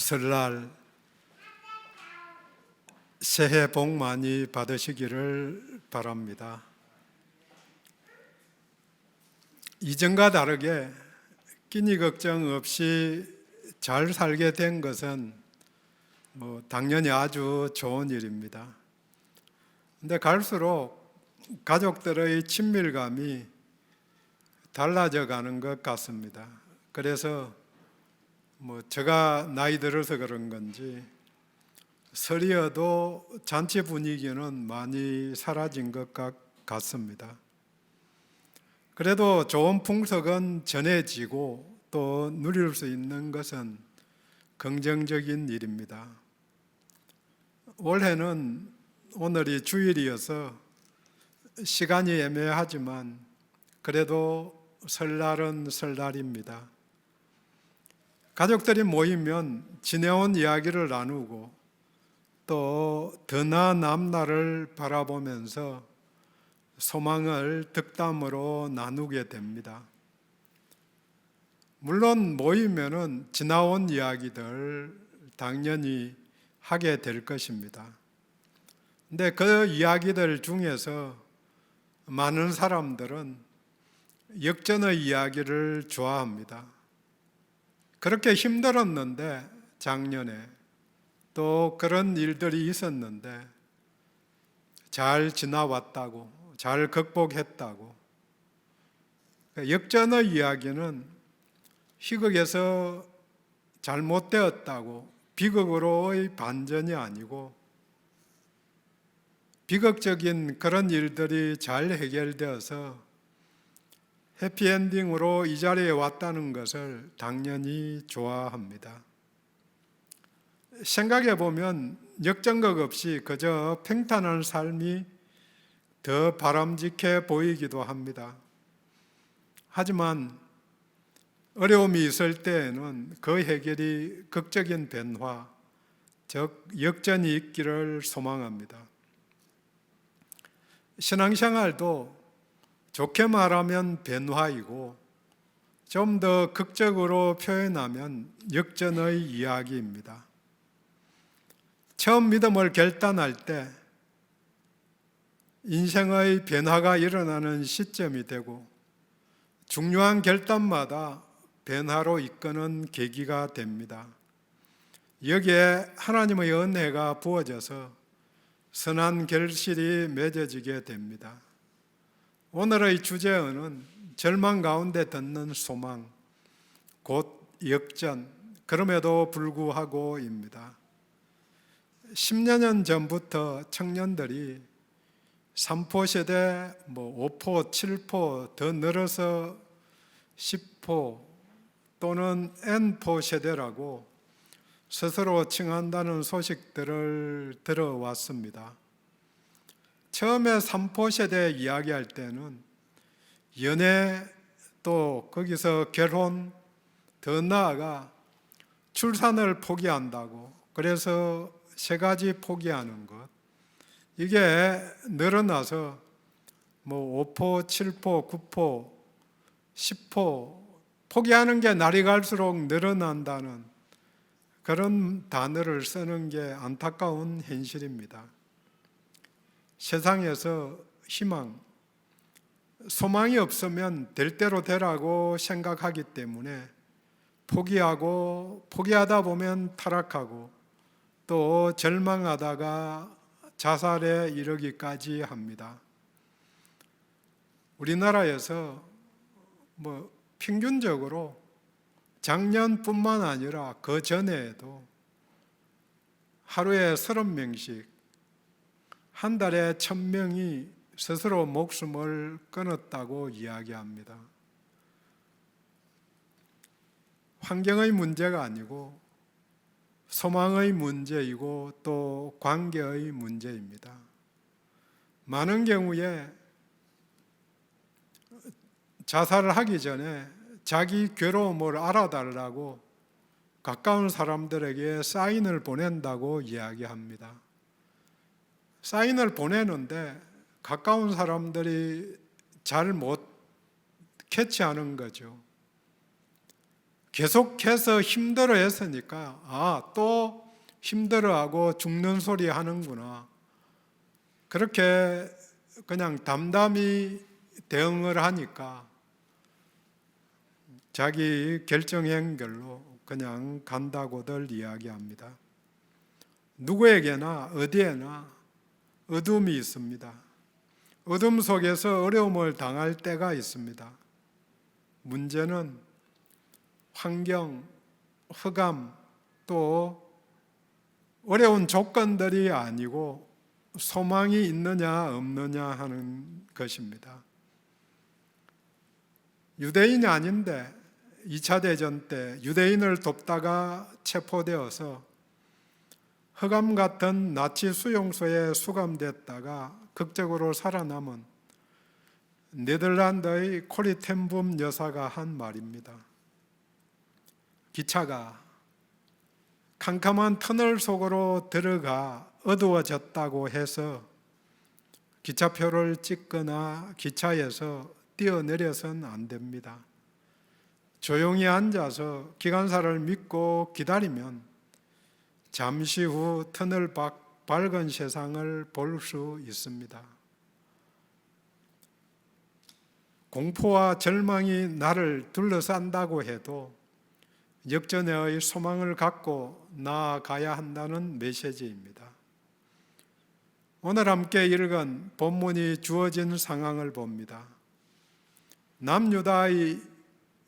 설날 새해 복 많이 받으시기를 바랍니다. 이전과 다르게 끼니 걱정 없이 잘 살게 된 것은 당연히 아주 좋은 일입니다. 근데 갈수록 가족들의 친밀감이 달라져 가는 것 같습니다. 그래서 제가 나이 들어서 그런 건지 설이어도 잔치 분위기는 많이 사라진 것 같습니다. 그래도 좋은 풍속은 전해지고 또 누릴 수 있는 것은 긍정적인 일입니다. 올해는 오늘이 주일이어서 시간이 애매하지만 그래도 설날은 설날입니다. 가족들이 모이면 지내온 이야기를 나누고 또 더 나은 앞날을 바라보면서 소망을 덕담으로 나누게 됩니다. 물론 모이면은 지나온 이야기들 당연히 하게 될 것입니다. 근데 그 이야기들 중에서 많은 사람들은 역전의 이야기를 좋아합니다. 그렇게 힘들었는데 작년에 또 그런 일들이 있었는데 잘 지나왔다고, 잘 극복했다고. 역전의 이야기는 희극에서 잘못되었다고 비극으로의 반전이 아니고 비극적인 그런 일들이 잘 해결되어서 해피엔딩으로 이 자리에 왔다는 것을 당연히 좋아합니다. 생각해 보면 역전극 없이 그저 평탄한 삶이 더 바람직해 보이기도 합니다. 하지만 어려움이 있을 때에는 그 해결이 극적인 변화, 즉 역전이 있기를 소망합니다. 신앙생활도 좋게 말하면 변화이고 좀 더 극적으로 표현하면 역전의 이야기입니다. 처음 믿음을 결단할 때 인생의 변화가 일어나는 시점이 되고 중요한 결단마다 변화로 이끄는 계기가 됩니다. 여기에 하나님의 은혜가 부어져서 선한 결실이 맺어지게 됩니다. 오늘의 주제어는 절망 가운데 닿는 소망, 곧 역전, 그럼에도 불구하고입니다. 10년 전부터 청년들이 3포 세대, 5포, 7포, 더 늘어서 10포 또는 N포 세대라고 스스로 칭한다는 소식들을 들어왔습니다. 처음에 3포 세대 이야기할 때는 연애 또 거기서 결혼, 더 나아가 출산을 포기한다고, 그래서 3가지 포기하는 것, 이게 늘어나서 5포, 7포, 9포, 10포 포기하는 게 날이 갈수록 늘어난다는 그런 단어를 쓰는 게 안타까운 현실입니다. 세상에서 희망, 소망이 없으면 될 대로 되라고 생각하기 때문에 포기하다 보면 타락하고 또 절망하다가 자살에 이르기까지 합니다. 우리나라에서 평균적으로 작년뿐만 아니라 그 전에도 하루에 30명씩, 한 달에 1000명이 스스로 목숨을 끊었다고 이야기합니다. 환경의 문제가 아니고 소망의 문제이고 또 관계의 문제입니다. 많은 경우에 자살을 하기 전에 자기 괴로움을 알아달라고 가까운 사람들에게 사인을 보낸다고 이야기합니다. 사인을 보내는데 가까운 사람들이 잘 못 캐치하는 거죠. 계속해서 힘들어 했으니까 또 힘들어하고 죽는 소리 하는구나. 그렇게 그냥 담담히 대응을 하니까 자기 결정행렬로 그냥 간다고들 이야기합니다. 누구에게나 어디에나 어둠이 있습니다. 어둠 속에서 어려움을 당할 때가 있습니다. 문제는 환경, 흑암, 또 어려운 조건들이 아니고 소망이 있느냐 없느냐 하는 것입니다. 유대인이 아닌데 2차 대전 때 유대인을 돕다가 체포되어서 흑암 같은 나치 수용소에 수감됐다가 극적으로 살아남은 네덜란드의 코리 텐붐 여사가 한 말입니다. 기차가 캄캄한 터널 속으로 들어가 어두워졌다고 해서 기차표를 찍거나 기차에서 뛰어내려서는 안 됩니다. 조용히 앉아서 기관사를 믿고 기다리면 잠시 후 터널 밖 밝은 세상을 볼 수 있습니다. 공포와 절망이 나를 둘러싼다고 해도 역전의 소망을 갖고 나아가야 한다는 메시지입니다. 오늘 함께 읽은 본문이 주어진 상황을 봅니다. 남유다의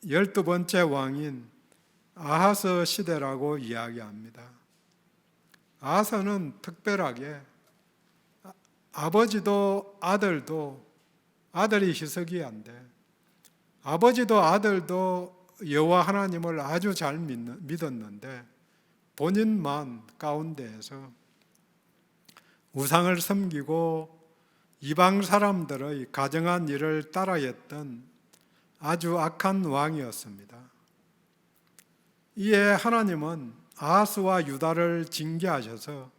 12번째 왕인 아하스 시대라고 이야기합니다. 아하스는 특별하게 아버지도 아들도, 아들이 히스기야인데 아버지도 아들도 여호와 하나님을 아주 잘 믿었는데 본인만 가운데에서 우상을 섬기고 이방 사람들의 가정한 일을 따라했던 아주 악한 왕이었습니다. 이에 하나님은 아하스와 유다를 징계하셔서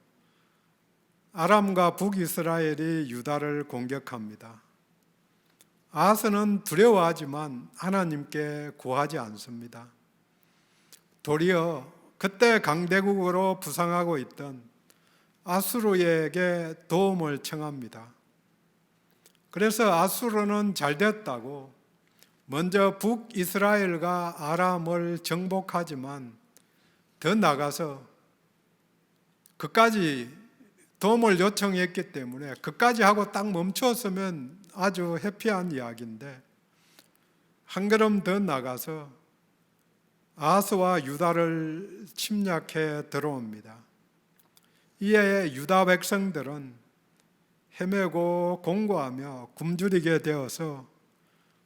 아람과 북이스라엘이 유다를 공격합니다. 아하스는 두려워하지만 하나님께 구하지 않습니다. 도리어 그때 강대국으로 부상하고 있던 아수르에게 도움을 청합니다. 그래서 아수르는 잘 됐다고 먼저 북이스라엘과 아람을 정복하지만 더 나가서 그까지 도움을 요청했기 때문에 그까지 하고 딱 멈추었으면 아주 해피한 이야기인데 한 걸음 더 나가서 아하스와 유다를 침략해 들어옵니다. 이에 유다 백성들은 헤매고 공고하며 굶주리게 되어서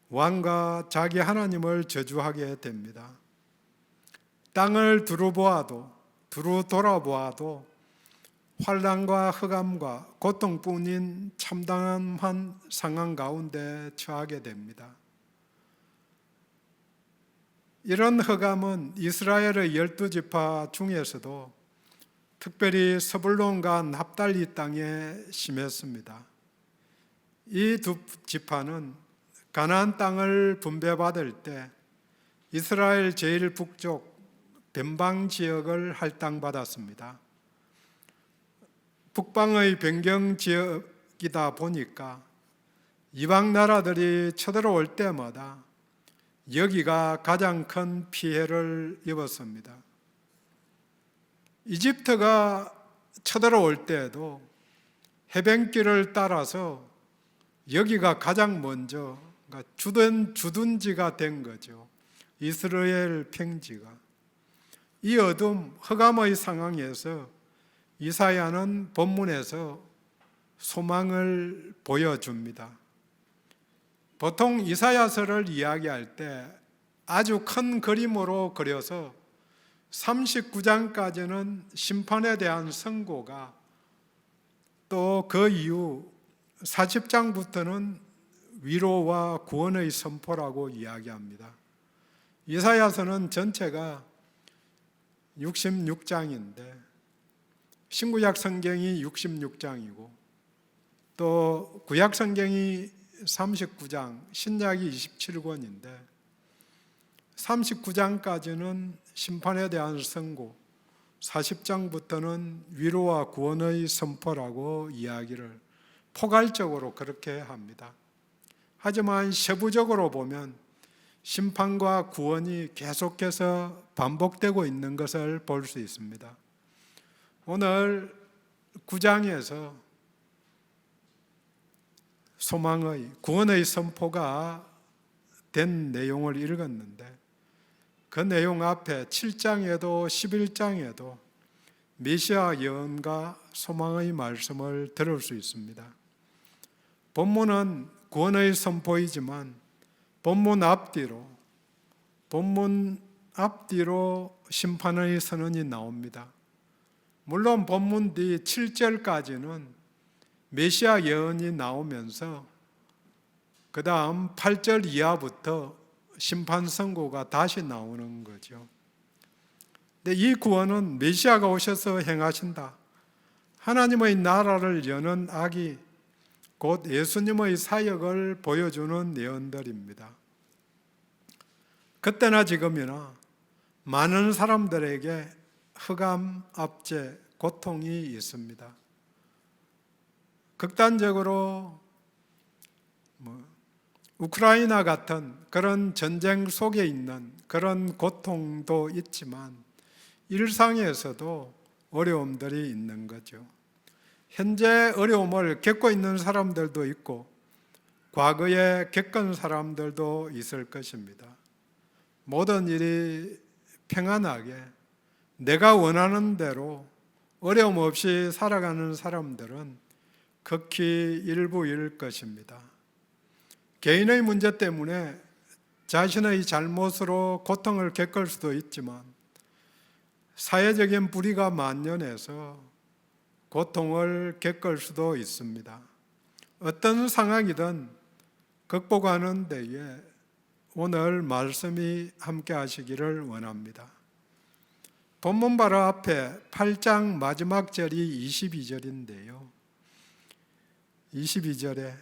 왕과 자기 하나님을 저주하게 됩니다. 땅을 두루 돌아보아도 환난과 흑암과 고통뿐인 참담한 상황 가운데 처하게 됩니다. 이런 흑암은 이스라엘의 12지파 중에서도 특별히 스불론과 납달리 땅에 심했습니다. 이 두 지파는 가나안 땅을 분배받을 때 이스라엘 제일 북쪽 변방 지역을 할당받았습니다. 북방의 변경 지역이다 보니까 이방 나라들이 쳐들어올 때마다 여기가 가장 큰 피해를 입었습니다. 이집트가 쳐들어올 때에도 해변길을 따라서 여기가 가장 먼저 주둔지가 된 거죠. 이스라엘 평지가. 이 어둠, 흑암의 상황에서 이사야는 본문에서 소망을 보여줍니다. 보통 이사야서를 이야기할 때 아주 큰 그림으로 그려서 39장까지는 심판에 대한 선고가, 또 그 이후 40장부터는 위로와 구원의 선포라고 이야기합니다. 이사야서는 전체가 66장인데 신구약 성경이 66장이고 또 구약 성경이 39장, 신약이 27권인데 39장까지는 심판에 대한 선고, 40장부터는 위로와 구원의 선포라고 이야기를 포괄적으로 그렇게 합니다. 하지만 세부적으로 보면 심판과 구원이 계속해서 반복되고 있는 것을 볼 수 있습니다. 오늘 9장에서 소망의, 구원의 선포가 된 내용을 읽었는데 그 내용 앞에 7장에도 11장에도 메시아 예언과 소망의 말씀을 들을 수 있습니다. 본문은 구원의 선포이지만 본문 앞뒤로 심판의 선언이 나옵니다. 물론 본문 뒤 7절까지는 메시아 예언이 나오면서 그 다음 8절 이하부터 심판 선고가 다시 나오는 거죠. 근데 이 구원은 메시아가 오셔서 행하신다. 하나님의 나라를 여는 악이 곧 예수님의 사역을 보여주는 예언들입니다. 그때나 지금이나 많은 사람들에게 흑암, 압제, 고통이 있습니다. 극단적으로 우크라이나 같은 그런 전쟁 속에 있는 그런 고통도 있지만 일상에서도 어려움들이 있는 거죠. 현재 어려움을 겪고 있는 사람들도 있고 과거에 겪은 사람들도 있을 것입니다. 모든 일이 평안하게 내가 원하는 대로 어려움 없이 살아가는 사람들은 극히 일부일 것입니다. 개인의 문제 때문에 자신의 잘못으로 고통을 겪을 수도 있지만 사회적인 불의가 만연해서 고통을 겪을 수도 있습니다. 어떤 상황이든 극복하는 데에 오늘 말씀이 함께 하시기를 원합니다. 본문 바로 앞에 8장 마지막 절이 22절인데요. 22절에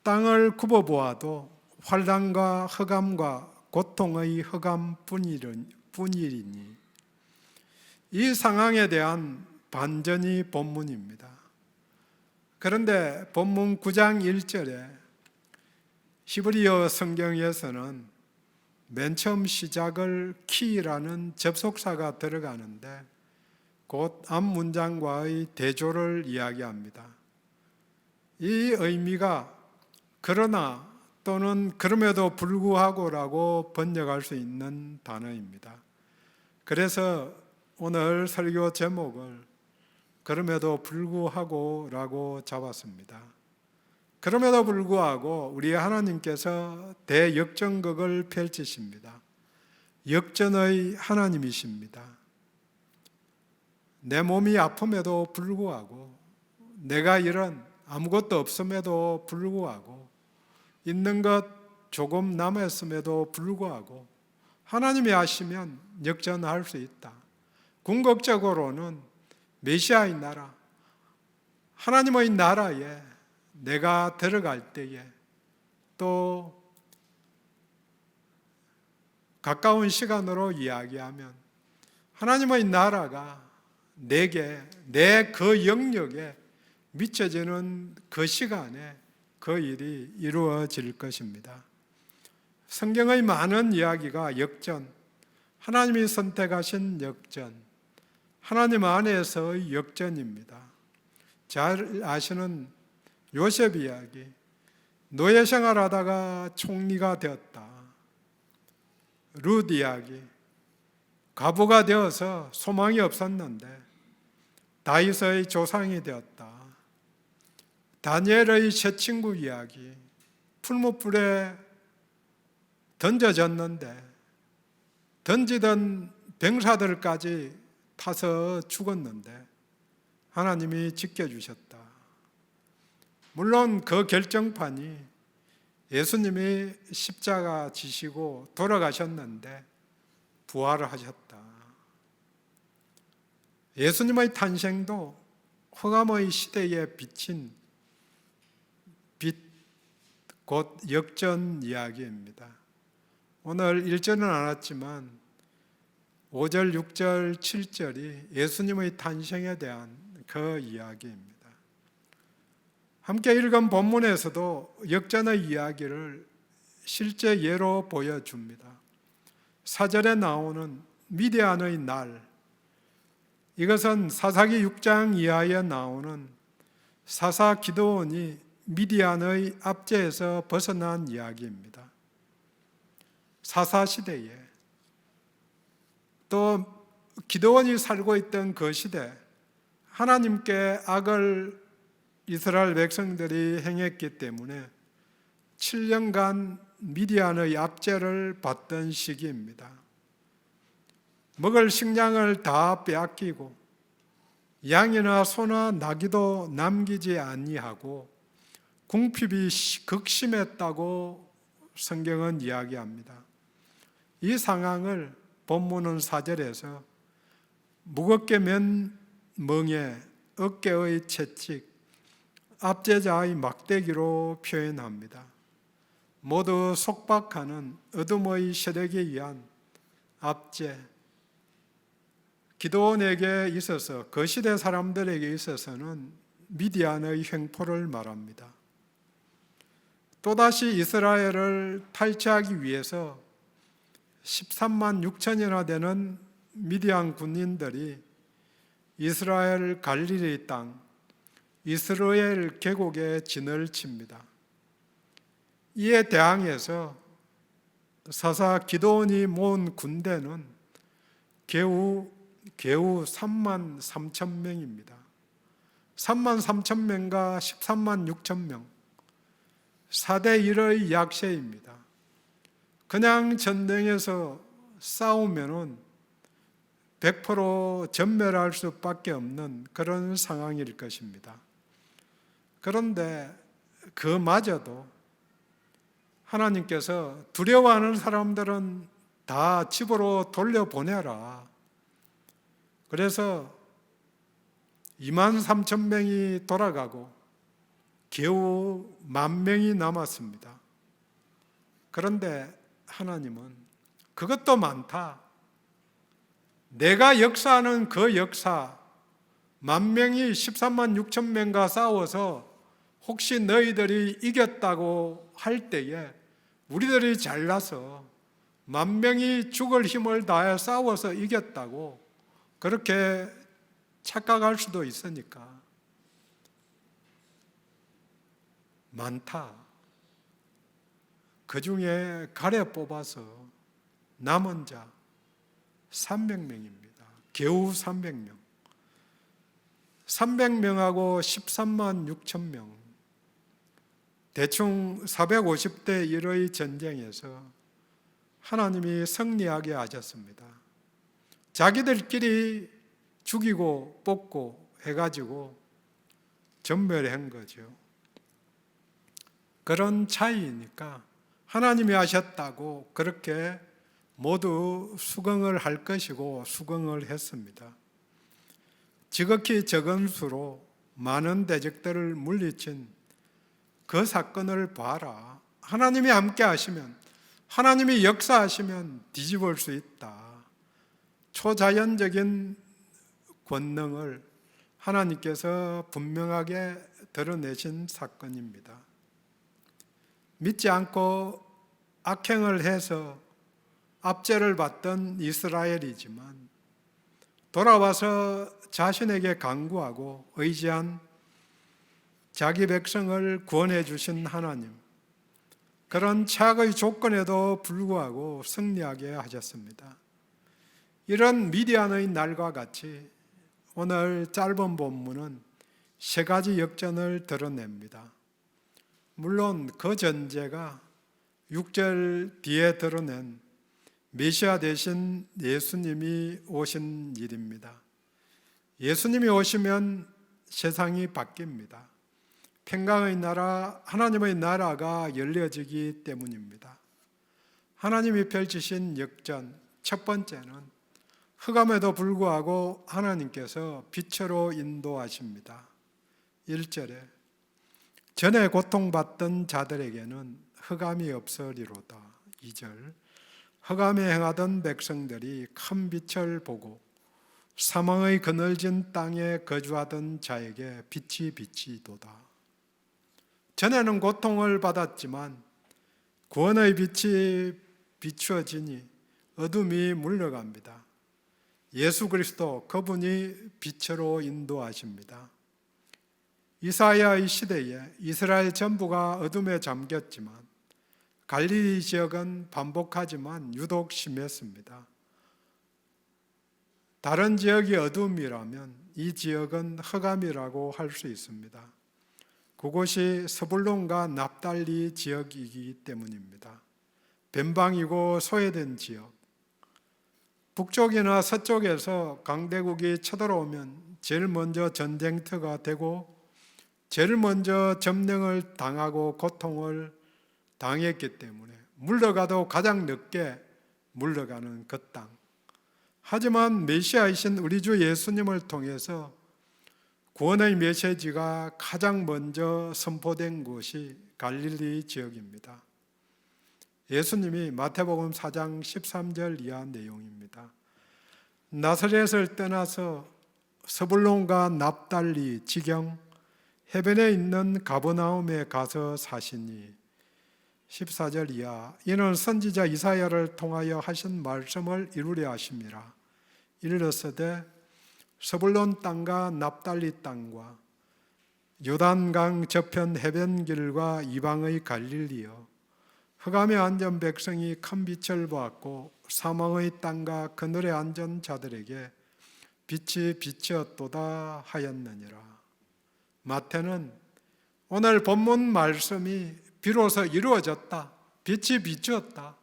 땅을 굽어보아도 환난과 흑암과 고통의 흑암뿐이니 이 상황에 대한 반전이 본문입니다. 그런데 본문 9장 1절에 히브리어 성경에서는 맨 처음 시작을 키라는 접속사가 들어가는데 곧 앞 문장과의 대조를 이야기합니다. 이 의미가 그러나 또는 그럼에도 불구하고라고 번역할 수 있는 단어입니다. 그래서 오늘 설교 제목을 그럼에도 불구하고라고 잡았습니다. 그럼에도 불구하고 우리 하나님께서 대역전극을 펼치십니다. 역전의 하나님이십니다. 내 몸이 아픔에도 불구하고 내가 이런 아무것도 없음에도 불구하고 있는 것 조금 남았음에도 불구하고 하나님이 하시면 역전할 수 있다. 궁극적으로는 메시아의 나라, 하나님의 나라에 내가 들어갈 때에 또 가까운 시간으로 이야기하면 하나님의 나라가 내게 내 그 영역에 미쳐지는 그 시간에 그 일이 이루어질 것입니다. 성경의 많은 이야기가 역전, 하나님이 선택하신 역전, 하나님 안에서의 역전입니다. 잘 아시는 요셉 이야기, 노예 생활하다가 총리가 되었다. 룻 이야기, 과부가 되어서 소망이 없었는데 다윗의 조상이 되었다. 다니엘의 새 친구 이야기, 풀무불에 던져졌는데 던지던 병사들까지 타서 죽었는데 하나님이 지켜주셨다. 물론 그 결정판이 예수님이 십자가 지시고 돌아가셨는데 부활을 하셨다. 예수님의 탄생도 흑암의 시대에 비친 빛, 곧 역전 이야기입니다. 오늘 1절은 안 왔지만 5절, 6절, 7절이 예수님의 탄생에 대한 그 이야기입니다. 함께 읽은 본문에서도 역전의 이야기를 실제 예로 보여줍니다. 4절에 나오는 미디안의 날, 이것은 사사기 6장 이하에 나오는 사사 기드온이 미디안의 압제에서 벗어난 이야기입니다. 사사 시대에 또 기드온이 살고 있던 그 시대, 하나님께 악을 이스라엘 백성들이 행했기 때문에 7년간 미디안의 압제를 받던 시기입니다. 먹을 식량을 다 빼앗기고 양이나 소나 나귀도 남기지 아니하고 궁핍이 극심했다고 성경은 이야기합니다. 이 상황을 본문은 4절에서 무겁게 맨 멍에 어깨의 채찍, 압제자의 막대기로 표현합니다. 모두 속박하는 어둠의 세력에 의한 압제, 기드온에게 있어서, 그 시대 사람들에게 있어서는 미디안의 횡포를 말합니다. 또다시 이스라엘을 탈취하기 위해서 13만 6천이나 되는 미디안 군인들이 이스라엘 갈릴리 땅, 이스라엘 계곡에 진을 칩니다. 이에 대항해서 사사 기드온이 모은 군대는 겨우 3만 3천 명입니다. 3만 3천 명과 13만 6천 명, 4대 1의 약세입니다. 그냥 전쟁에서 싸우면은 100% 전멸할 수밖에 없는 그런 상황일 것입니다. 그런데 그마저도 하나님께서 두려워하는 사람들은 다 집으로 돌려보내라. 그래서 2만 3천 명이 돌아가고 겨우 1만 명이 남았습니다. 그런데 하나님은 그것도 많다. 내가 역사하는 그 역사, 1만 명이 13만 6천 명과 싸워서 혹시 너희들이 이겼다고 할 때에 우리들이 잘나서 1만 명이 죽을 힘을 다해 싸워서 이겼다고 그렇게 착각할 수도 있으니까 많다. 그 중에 가려 뽑아서 남은 자 300명입니다. 겨우 300명. 300명하고 13만 6천 명. 대충 450대 1의 전쟁에서 하나님이 승리하게 하셨습니다. 자기들끼리 죽이고 뽑고 해가지고 전멸한 거죠. 그런 차이니까 하나님이 하셨다고 그렇게 모두 수긍을 할 것이고 수긍을 했습니다. 지극히 적은 수로 많은 대적들을 물리친 그 사건을 봐라. 하나님이 함께 하시면, 하나님이 역사하시면 뒤집을 수 있다. 초자연적인 권능을 하나님께서 분명하게 드러내신 사건입니다. 믿지 않고 악행을 해서 압제를 받던 이스라엘이지만 돌아와서 자신에게 간구하고 의지한 자기 백성을 구원해 주신 하나님, 그런 최악의 조건에도 불구하고 승리하게 하셨습니다. 이런 미디안의 날과 같이 오늘 짧은 본문은 세 가지 역전을 드러냅니다. 물론 그 전제가 6절 뒤에 드러낸 메시아 되신 예수님이 오신 일입니다. 예수님이 오시면 세상이 바뀝니다. 평강의 나라, 하나님의 나라가 열려지기 때문입니다. 하나님이 펼치신 역전, 첫 번째는 흑암에도 불구하고 하나님께서 빛으로 인도하십니다. 1절에 전에 고통받던 자들에게는 흑암이 없으리로다. 2절 흑암에 행하던 백성들이 큰 빛을 보고 사망의 그늘진 땅에 거주하던 자에게 빛이 비치도다. 전에는 고통을 받았지만 구원의 빛이 비추어지니 어둠이 물러갑니다. 예수 그리스도 그분이 빛으로 인도하십니다. 이사야의 시대에 이스라엘 전부가 어둠에 잠겼지만 갈릴리 지역은 반복하지만 유독 심했습니다. 다른 지역이 어둠이라면 이 지역은 흑암이라고 할 수 있습니다. 그곳이 스불론과 납달리 지역이기 때문입니다. 변방이고 소외된 지역. 북쪽이나 서쪽에서 강대국이 쳐들어오면 제일 먼저 전쟁터가 되고 제일 먼저 점령을 당하고 고통을 당했기 때문에 물러가도 가장 늦게 물러가는 그 땅. 하지만 메시아이신 우리 주 예수님을 통해서 구원의 메시지가 가장 먼저 선포된 곳이 갈릴리 지역입니다. 예수님이 마태복음 4장 13절 이하 내용입니다. 나사렛을 떠나서 스불론과 납달리 지경 해변에 있는 가버나움에 가서 사시니 14절 이하 이는 선지자 이사야를 통하여 하신 말씀을 이루려 하심이라. 이르렀으되 스불론 땅과 납달리 땅과 요단강 저편 해변길과 이방의 갈릴리여 흑암에 앉은 백성이 큰 빛을 보았고 사망의 땅과 그늘에 앉은 자들에게 빛이 비치었도다 하였느니라. 마태는 오늘 본문 말씀이 비로소 이루어졌다, 빛이 비추었다,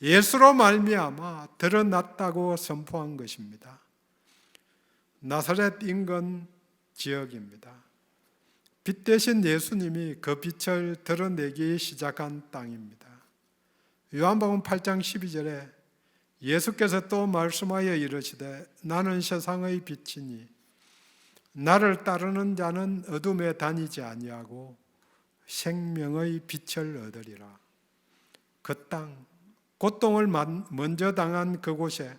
예수로 말미암아 드러났다고 선포한 것입니다. 나사렛 인근 지역입니다. 빛 대신 예수님이 그 빛을 드러내기 시작한 땅입니다. 요한복음 8장 12절에 예수께서 또 말씀하여 이르시되 나는 세상의 빛이니 나를 따르는 자는 어둠에 다니지 아니하고 생명의 빛을 얻으리라. 그 땅, 고통을 먼저 당한 그곳에,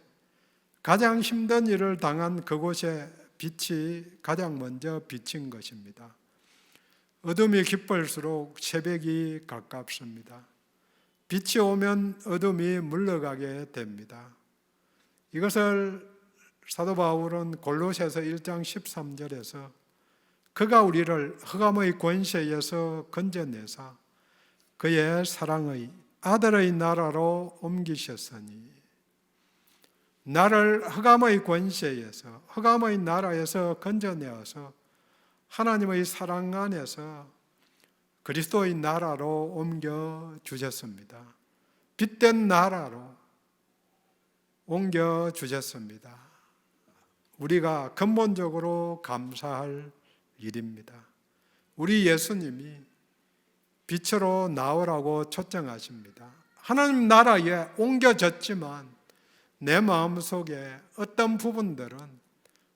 가장 힘든 일을 당한 그곳에 빛이 가장 먼저 비친 것입니다. 어둠이 깊을수록 새벽이 가깝습니다. 빛이 오면 어둠이 물러가게 됩니다. 이것을 사도 바울은 골로새서 1장 13절에서 그가 우리를 흑암의 권세에서 건져내사 그의 사랑의 아들의 나라로 옮기셨으니, 나를 흑암의 권세에서, 흑암의 나라에서 건져내어서 하나님의 사랑 안에서 그리스도의 나라로 옮겨주셨습니다. 빛된 나라로 옮겨주셨습니다. 우리가 근본적으로 감사할 일입니다. 우리 예수님이 빛으로 나오라고 초청하십니다. 하나님 나라에 옮겨졌지만 내 마음속에 어떤 부분들은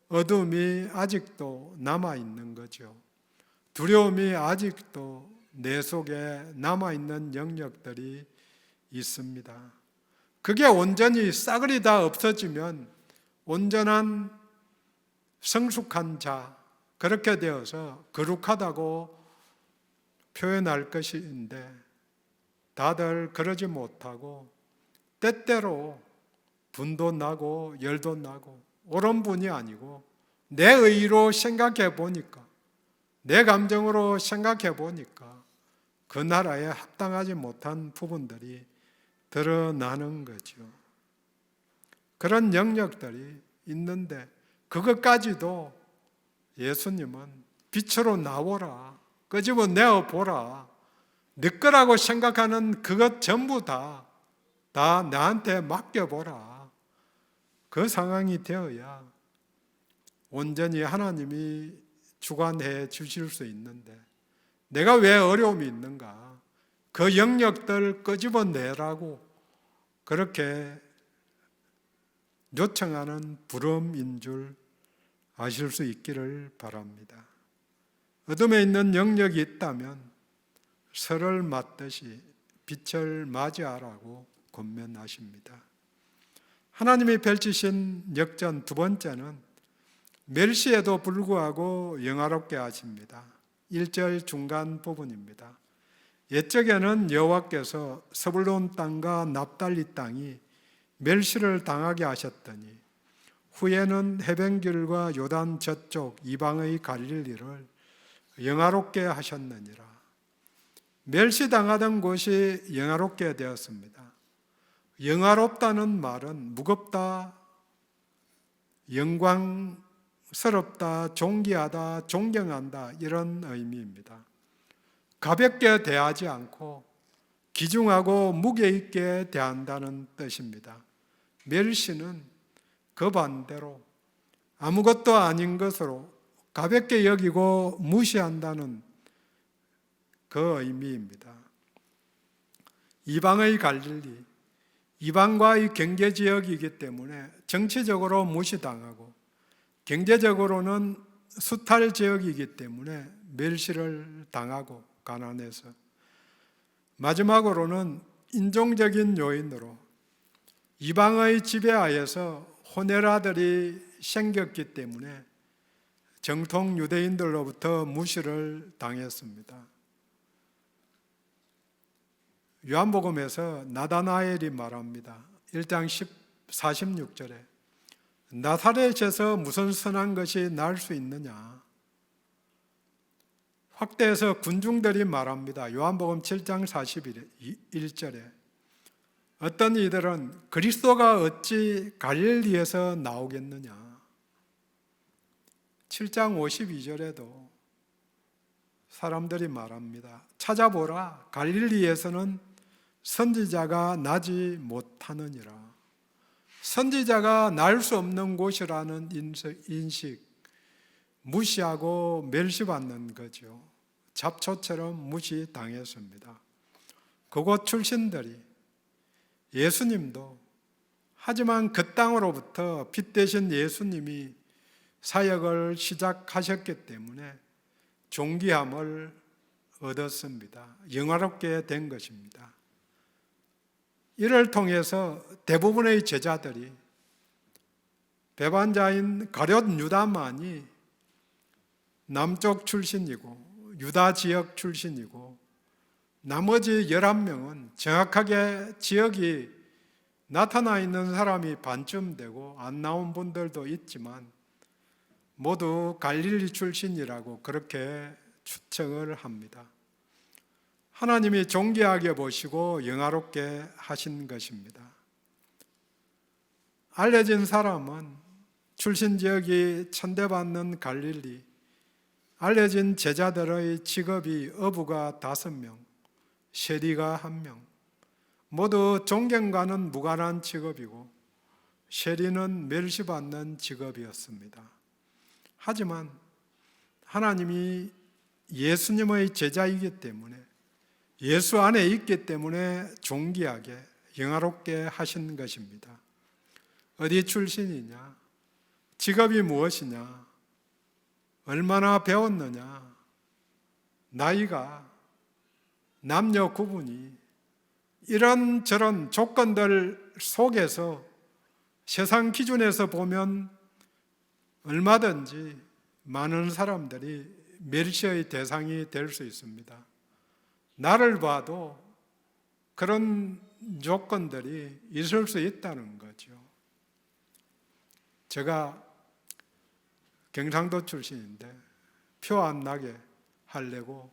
어둠이 아직도 남아있는 거죠. 두려움이 아직도 내 속에 남아있는 영역들이 있습니다. 그게 온전히 싸그리 다 없어지면 온전한 성숙한 자, 그렇게 되어서 거룩하다고 표현할 것인데 다들 그러지 못하고 때때로 분도 나고 열도 나고 옳은 분이 아니고 내 의로 생각해 보니까, 내 감정으로 생각해 보니까 그 나라에 합당하지 못한 부분들이 드러나는 거죠. 그런 영역들이 있는데 그것까지도 예수님은 빛으로 나오라, 끄집어내어 보라, 네 거라고 생각하는 그것 전부 다 나한테 맡겨보라. 그 상황이 되어야 온전히 하나님이 주관해 주실 수 있는데 내가 왜 어려움이 있는가? 그 영역들 끄집어내라고 그렇게 요청하는 부름인 줄 아실 수 있기를 바랍니다. 어둠에 있는 영역이 있다면 설을 맞듯이 빛을 맞이하라고 권면하십니다. 하나님이 펼치신 역전 두 번째는 멸시에도 불구하고 영화롭게 하십니다. 1절 중간 부분입니다. 옛적에는 여호와께서 스불론 땅과 납달리 땅이 멸시를 당하게 하셨더니 후에는 해변길과 요단 저쪽 이방의 갈릴리를 영화롭게 하셨느니라. 멸시당하던 곳이 영화롭게 되었습니다. 영화롭다는 말은 무겁다, 영광스럽다, 존귀하다, 존경한다 이런 의미입니다. 가볍게 대하지 않고 귀중하고 무게 있게 대한다는 뜻입니다. 멸시는 그 반대로 아무것도 아닌 것으로 가볍게 여기고 무시한다는 그 의미입니다. 이방의 갈릴리, 이방과의 경계지역이기 때문에 정치적으로 무시당하고 경제적으로는 수탈지역이기 때문에 멸시를 당하고 가난해서, 마지막으로는 인종적인 요인으로 이방의 지배하에서 호내라들이 생겼기 때문에 정통 유대인들로부터 무시를 당했습니다. 요한복음에서 나다나엘이 말합니다. 1장 46절에 나사렛에서 무슨 선한 것이 날 수 있느냐. 확대해서 군중들이 말합니다. 요한복음 7장 41절에 어떤 이들은 그리스도가 어찌 갈릴리에서 나오겠느냐. 7장 52절에도 사람들이 말합니다. 찾아보라, 갈릴리에서는 선지자가 나지 못하느니라. 선지자가 날 수 없는 곳이라는 인식, 무시하고 멸시받는 거죠. 잡초처럼 무시당했습니다. 그곳 출신들이, 예수님도, 하지만 그 땅으로부터 빛 대신 예수님이 사역을 시작하셨기 때문에 존귀함을 얻었습니다. 영화롭게 된 것입니다. 이를 통해서 대부분의 제자들이 배반자인 가룟 유다만이 남쪽 출신이고 유다 지역 출신이고 나머지 11명은 정확하게 지역이 나타나 있는 사람이 반쯤 되고 안 나온 분들도 있지만 모두 갈릴리 출신이라고 그렇게 추측을 합니다. 하나님이 존귀하게 보시고 영화롭게 하신 것입니다. 알려진 사람은 출신 지역이 천대받는 갈릴리, 알려진 제자들의 직업이 어부가 5명, 세리가 1명, 모두 존경과는 무관한 직업이고 세리는 멸시받는 직업이었습니다. 하지만 하나님이 예수님의 제자이기 때문에, 예수 안에 있기 때문에 존귀하게 영화롭게 하신 것입니다. 어디 출신이냐, 직업이 무엇이냐, 얼마나 배웠느냐, 나이가, 남녀 구분이, 이런저런 조건들 속에서 세상 기준에서 보면 얼마든지 많은 사람들이 멸시의 대상이 될 수 있습니다. 나를 봐도 그런 조건들이 있을 수 있다는 거죠. 제가 경상도 출신인데 표 안 나게 하려고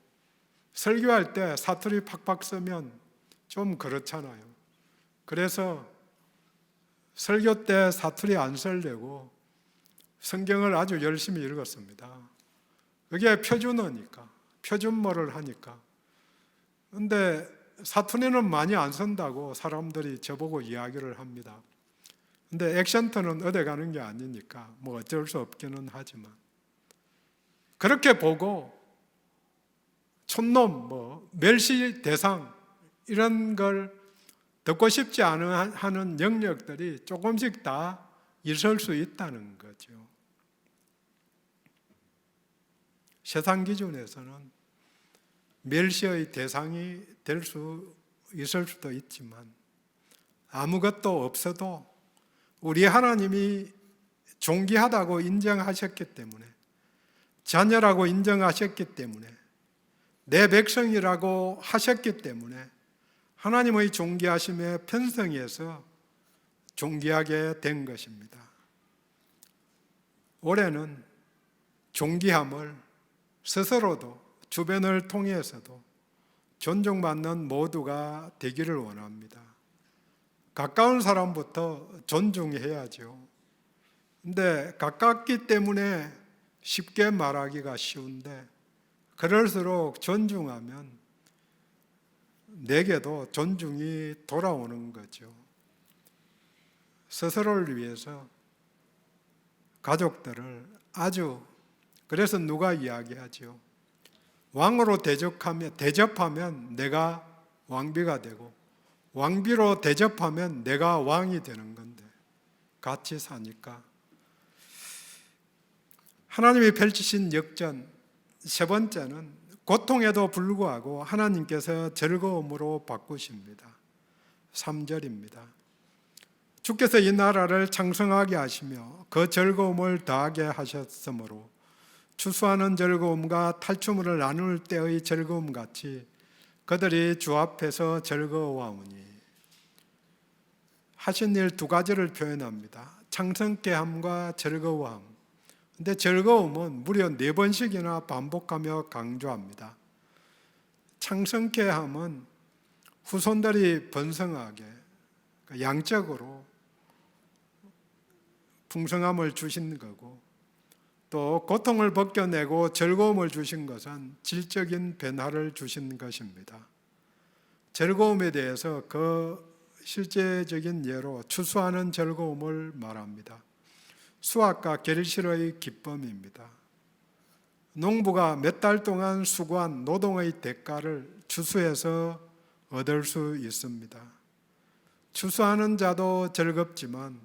설교할 때 사투리 팍팍 쓰면 좀 그렇잖아요. 그래서 설교 때 사투리 안 쓰려고 성경을 아주 열심히 읽었습니다. 그게 표준어니까, 표준말을 하니까. 근데 사투리는 많이 안 쓴다고 사람들이 저보고 이야기를 합니다. 근데 액센트는 어디 가는 게 아니니까 뭐 어쩔 수 없기는 하지만, 그렇게 보고 촌놈, 멸시 대상 이런 걸 듣고 싶지 않은 하는 영역들이 조금씩 다 있을 수 있다는 거죠. 세상 기준에서는 멸시의 대상이 될 수 있을 수도 있지만 아무것도 없어도 우리 하나님이 존귀하다고 인정하셨기 때문에, 자녀라고 인정하셨기 때문에, 내 백성이라고 하셨기 때문에 하나님의 존귀하심에 편성해서 존귀하게 된 것입니다. 올해는 존귀함을 스스로도 주변을 통해서도 존중받는 모두가 되기를 원합니다. 가까운 사람부터 존중해야죠. 근데 가깝기 때문에 쉽게 말하기가 쉬운데, 그럴수록 존중하면 내게도 존중이 돌아오는 거죠. 스스로를 위해서 가족들을 그래서 누가 이야기하죠. 왕으로 대접하면 내가 왕비가 되고, 왕비로 대접하면 내가 왕이 되는 건데 같이 사니까. 하나님이 펼치신 역전 세 번째는 고통에도 불구하고 하나님께서 즐거움으로 바꾸십니다. 3절입니다. 주께서 이 나라를 창성하게 하시며 그 즐거움을 더하게 하셨으므로 추수하는 즐거움과 탈취물을 나눌 때의 즐거움 같이 그들이 주 앞에서 즐거워하오니. 하신 일 두 가지를 표현합니다. 창성케 함과 즐거워함. 근데 즐거움은 무려 4번씩이나 반복하며 강조합니다. 창성케 함은 후손들이 번성하게, 양적으로 풍성함을 주신 거고, 또 고통을 벗겨내고 즐거움을 주신 것은 질적인 변화를 주신 것입니다. 즐거움에 대해서 그 실제적인 예로 추수하는 즐거움을 말합니다. 수확과 결실의 기쁨입니다. 농부가 몇 달 동안 수고한 노동의 대가를 추수해서 얻을 수 있습니다. 추수하는 자도 즐겁지만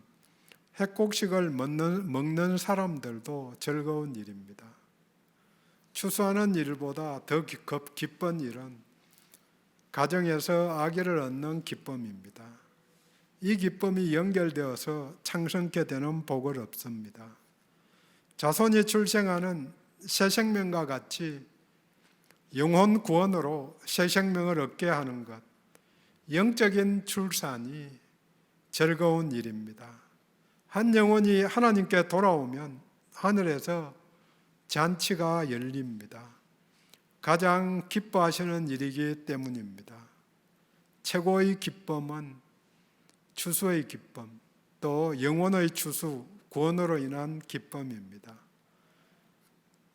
핵곡식을 먹는 사람들도 즐거운 일입니다. 추수하는 일보다 더 기쁜 일은 가정에서 아기를 얻는 기쁨입니다. 이 기쁨이 연결되어서 창성케 되는 복을 얻습니다. 자손이 출생하는 새 생명과 같이 영혼 구원으로 새 생명을 얻게 하는 것, 영적인 출산이 즐거운 일입니다. 한 영혼이 하나님께 돌아오면 하늘에서 잔치가 열립니다. 가장 기뻐하시는 일이기 때문입니다. 최고의 기쁨은 추수의 기쁨, 또 영혼의 추수, 구원으로 인한 기쁨입니다.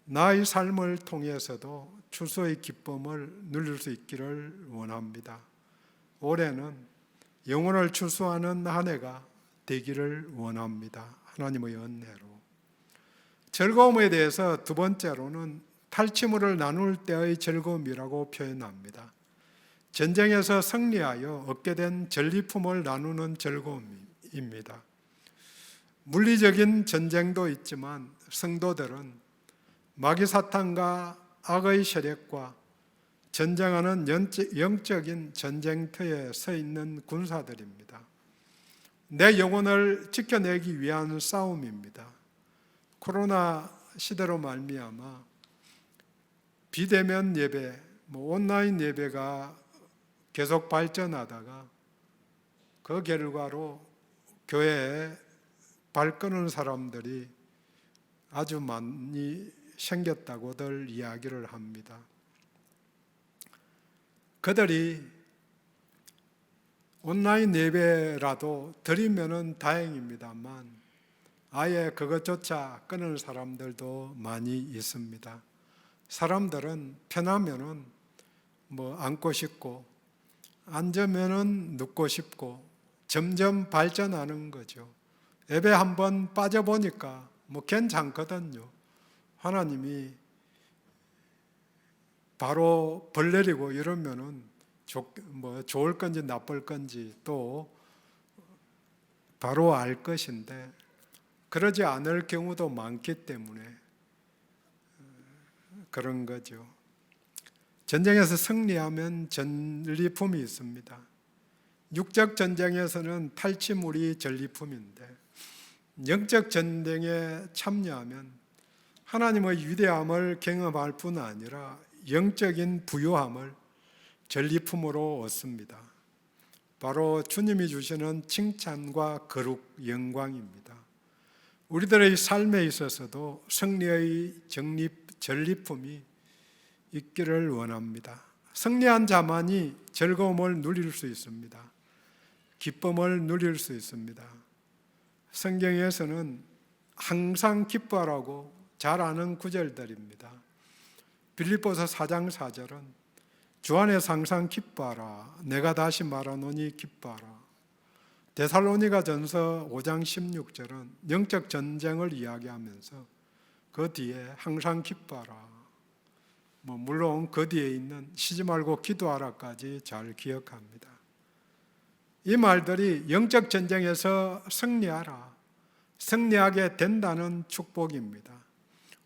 나의 삶을 통해서도 추수의 기쁨을 누릴 수 있기를 원합니다. 올해는 영혼을 추수하는 한 해가 되기를 원합니다. 하나님의 은혜로. 즐거움에 대해서 두 번째로는 탈취물을 나눌 때의 즐거움이라고 표현합니다. 전쟁에서 승리하여 얻게 된 전리품을 나누는 즐거움입니다. 물리적인 전쟁도 있지만 성도들은 마귀 사탄과 악의 세력과 전쟁하는 영적인 전쟁터에 서 있는 군사들입니다. 내 영혼을 지켜내기 위한 싸움입니다. 코로나 시대로 말미암아 비대면 예배, 온라인 예배가 계속 발전하다가 그 결과로 교회에 발 끄는 사람들이 아주 많이 생겼다고들 이야기를 합니다. 그들이 온라인 예배라도 드리면은 다행입니다만 아예 그것조차 끊는 사람들도 많이 있습니다. 사람들은 편하면은 앉고 싶고 앉으면은 눕고 싶고 점점 발전하는 거죠. 예배 한번 빠져보니까 괜찮거든요. 하나님이 바로 벌 내리고 이러면은 좋을 건지 나쁠 건지 또 바로 알 것인데 그러지 않을 경우도 많기 때문에 그런 거죠. 전쟁에서 승리하면 전리품이 있습니다. 육적 전쟁에서는 탈취물이 전리품인데 영적 전쟁에 참여하면 하나님의 위대함을 경험할 뿐 아니라 영적인 부유함을 전리품으로 얻습니다. 바로 주님이 주시는 칭찬과 거룩, 영광입니다. 우리들의 삶에 있어서도 승리의 전리품이 있기를 원합니다. 승리한 자만이 즐거움을 누릴 수 있습니다. 기쁨을 누릴 수 있습니다. 성경에서는 항상 기뻐하라고 잘 아는 구절들입니다. 빌립보서 4장 4절은 주 안에서 항상 기뻐하라. 내가 다시 말하노니 기뻐하라. 데살로니가 전서 5장 16절은 영적 전쟁을 이야기하면서 그 뒤에 항상 기뻐하라. 물론 그 뒤에 있는 쉬지 말고 기도하라까지 잘 기억합니다. 이 말들이 영적 전쟁에서 승리하게 된다는 축복입니다.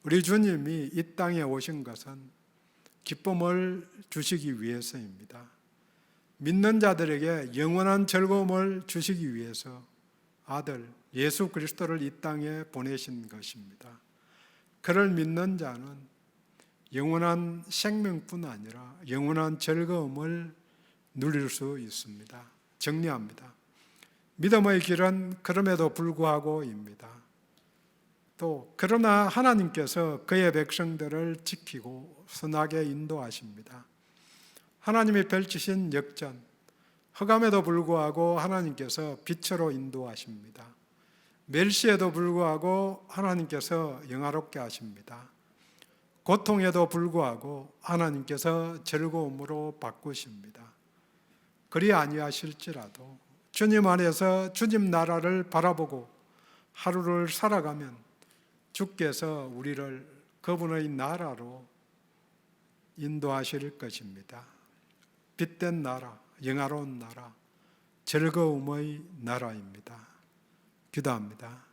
우리 주님이 이 땅에 오신 것은 기쁨을 주시기 위해서입니다. 믿는 자들에게 영원한 즐거움을 주시기 위해서 아들 예수 그리스도를 이 땅에 보내신 것입니다. 그를 믿는 자는 영원한 생명뿐 아니라 영원한 즐거움을 누릴 수 있습니다. 정리합니다. 믿음의 길은 그럼에도 불구하고입니다. 또 그러나 하나님께서 그의 백성들을 지키고 선하게 인도하십니다. 하나님이 펼치신 역전, 흑암에도 불구하고 하나님께서 빛으로 인도하십니다. 멸시에도 불구하고 하나님께서 영화롭게 하십니다. 고통에도 불구하고 하나님께서 즐거움으로 바꾸십니다. 그리 아니하실지라도 주님 안에서 주님 나라를 바라보고 하루를 살아가면 주께서 우리를 그분의 나라로 인도하실 것입니다. 빛된 나라, 영화로운 나라, 즐거움의 나라입니다. 기도합니다.